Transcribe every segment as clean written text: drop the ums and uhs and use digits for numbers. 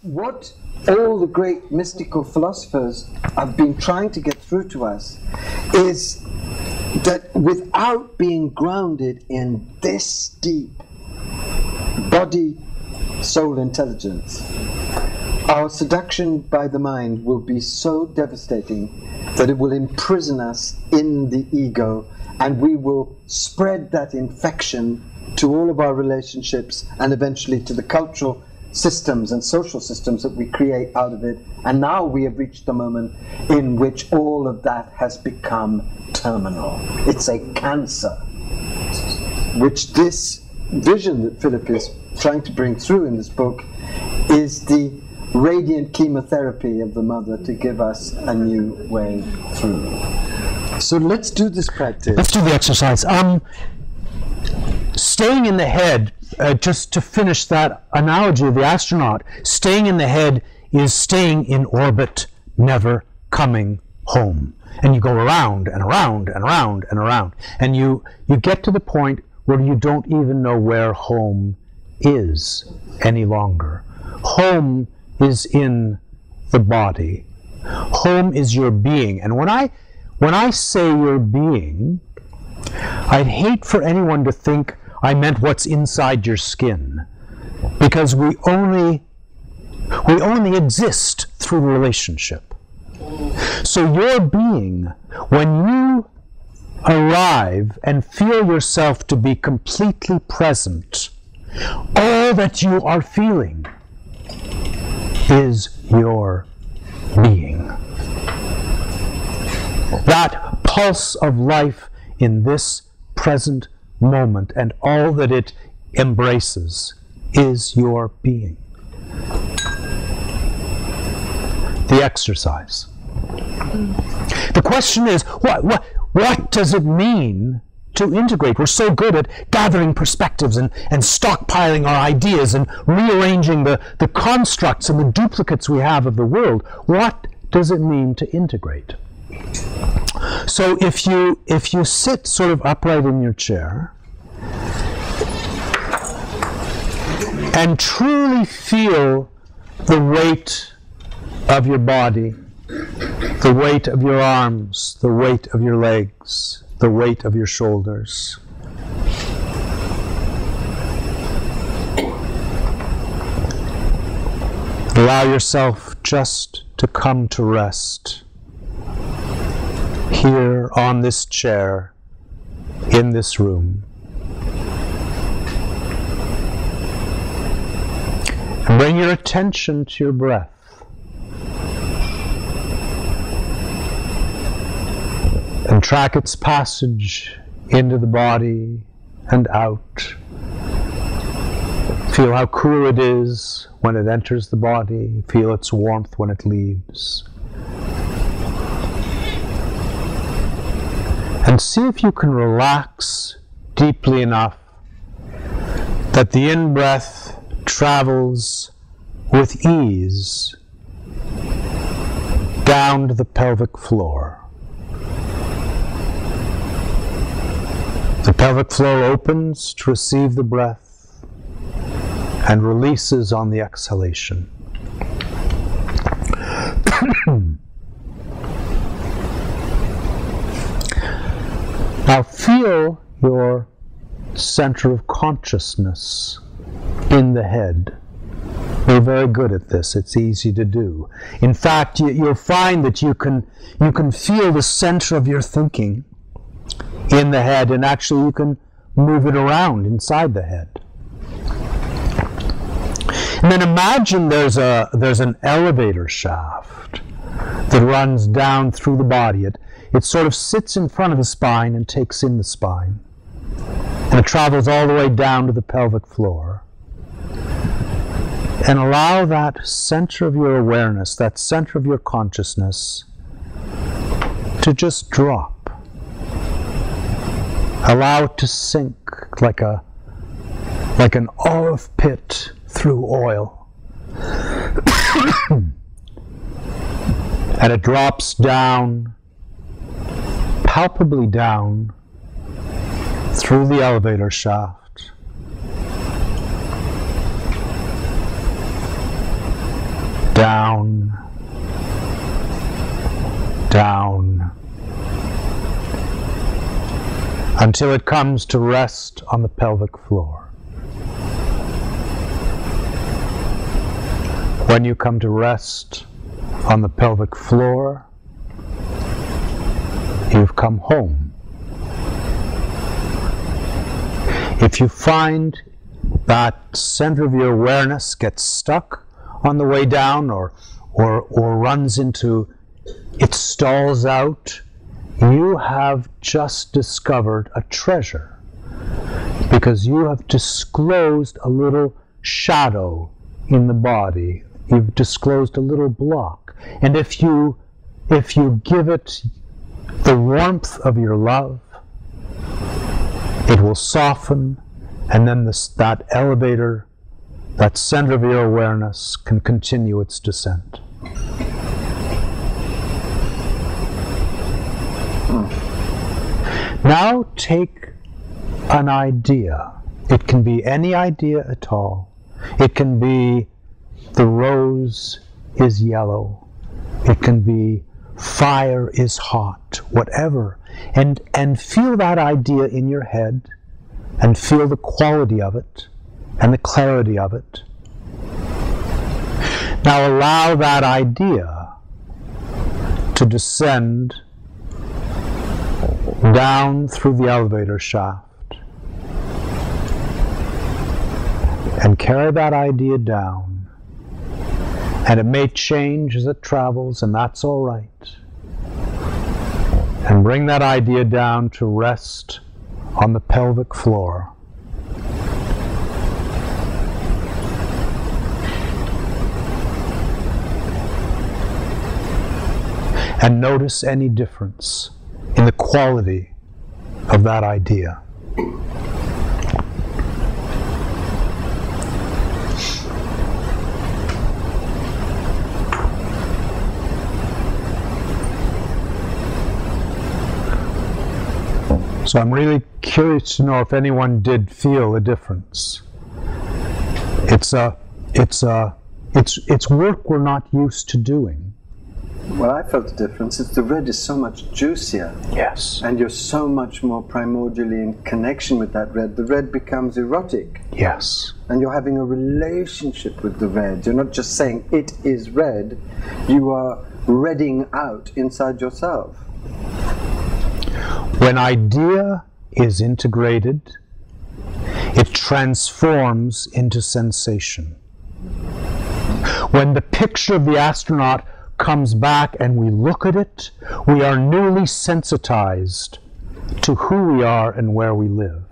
what all the great mystical philosophers have been trying to get through to us is that without being grounded in this deep body-soul intelligence, our seduction by the mind will be so devastating that it will imprison us in the ego, and we will spread that infection to all of our relationships and eventually to the cultural systems and social systems that we create out of it. And now we have reached the moment in which all of that has become terminal. It's a cancer, which this vision that Philip is trying to bring through in this book is the radiant chemotherapy of the mother to give us a new way through. So let's do this practice. Let's do the exercise. Staying in the head, just to finish that analogy of the astronaut, staying in the head is staying in orbit, never coming home. And you go around and around and around and around. And you get to the point where you don't even know where home is any longer. Home is in the body. Home is your being. And when I say your being, I'd hate for anyone to think I meant what's inside your skin, because we only exist through relationship. So your being, when you arrive and feel yourself to be completely present, all that you are feeling is your being. That pulse of life in this present moment and all that it embraces is your being. The exercise. The question is, what does it mean to integrate? We're so good at gathering perspectives and stockpiling our ideas and rearranging the constructs and the duplicates we have of the world. What does it mean to integrate? So if you sit sort of upright in your chair and truly feel the weight of your body, the weight of your arms, the weight of your legs, the weight of your shoulders. Allow yourself just to come to rest here on this chair, in this room. And bring your attention to your breath. And track its passage into the body and out. Feel how cool it is when it enters the body. Feel its warmth when it leaves. And see if you can relax deeply enough that the in-breath travels with ease down to the pelvic floor. The pelvic floor opens to receive the breath and releases on the exhalation. Now feel your center of consciousness in the head. We're very good at this. It's easy to do. In fact, you'll find that you can feel the center of your thinking in the head, and actually you can move it around inside the head. And then imagine there's an elevator shaft that runs down through the body. It sort of sits in front of the spine and takes in the spine. And it travels all the way down to the pelvic floor. And allow that center of your awareness, that center of your consciousness, to just drop. Allow it to sink like an olive pit through oil. And it drops down, palpably down, through the elevator shaft. down, down, until it comes to rest on the pelvic floor. When you come to rest on the pelvic floor, you've come home. If you find that center of your awareness gets stuck on the way down or runs into, it stalls out, you have just discovered a treasure, because you have disclosed a little shadow in the body. You've disclosed a little block. And if you give it the warmth of your love, it will soften, and then that elevator, that center of your awareness, can continue its descent. Now take an idea. It can be any idea at all. It can be the rose is yellow. It can be fire is hot, whatever. And feel that idea in your head, and feel the quality of it and the clarity of it. Now allow that idea to descend down through the elevator shaft, and carry that idea down. And it may change as it travels, and that's all right. And bring that idea down to rest on the pelvic floor. And notice any difference in the quality of that idea. So I'm really curious to know if anyone did feel a difference. It's work we're not used to doing. Well, I felt a difference. The red is so much juicier. Yes. And you're so much more primordially in connection with that red. The red becomes erotic. Yes. And you're having a relationship with the red. You're not just saying it is red. You are redding out inside yourself. When idea is integrated, it transforms into sensation. When the picture of the astronaut comes back and we look at it, we are newly sensitized to who we are and where we live.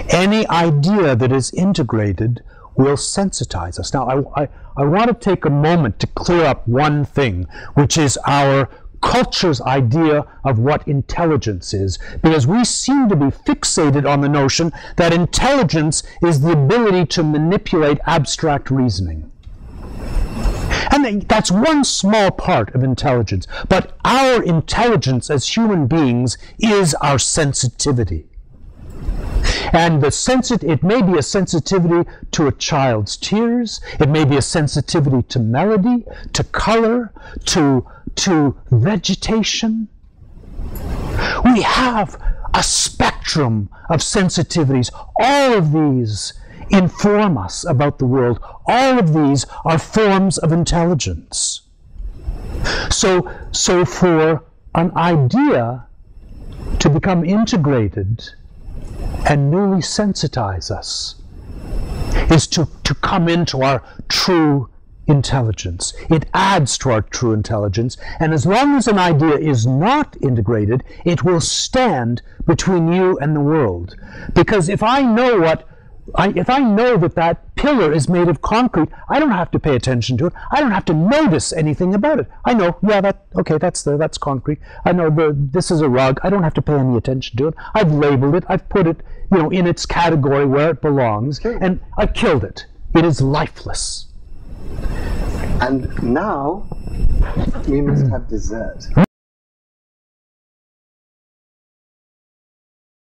Any idea that is integrated will sensitize us. Now, I want to take a moment to clear up one thing, which is our culture's idea of what intelligence is, because we seem to be fixated on the notion that intelligence is the ability to manipulate abstract reasoning. And that's one small part of intelligence, but our intelligence as human beings is our sensitivity. And it may be a sensitivity to a child's tears, it may be a sensitivity to melody, to color, to vegetation. We have a spectrum of sensitivities. All of these inform us about the world. All of these are forms of intelligence. So for an idea to become integrated and newly sensitize us is to come into our true intelligence. It adds to our true intelligence, and as long as an idea is not integrated, it will stand between you and the world. Because if I know that pillar is made of concrete, I don't have to pay attention to it. I don't have to notice anything about it. I know, yeah, that's concrete. I know this is a rug. I don't have to pay any attention to it. I've labeled it. I've put it, in its category where it belongs, and I've killed it. It is lifeless. And now we must have dessert.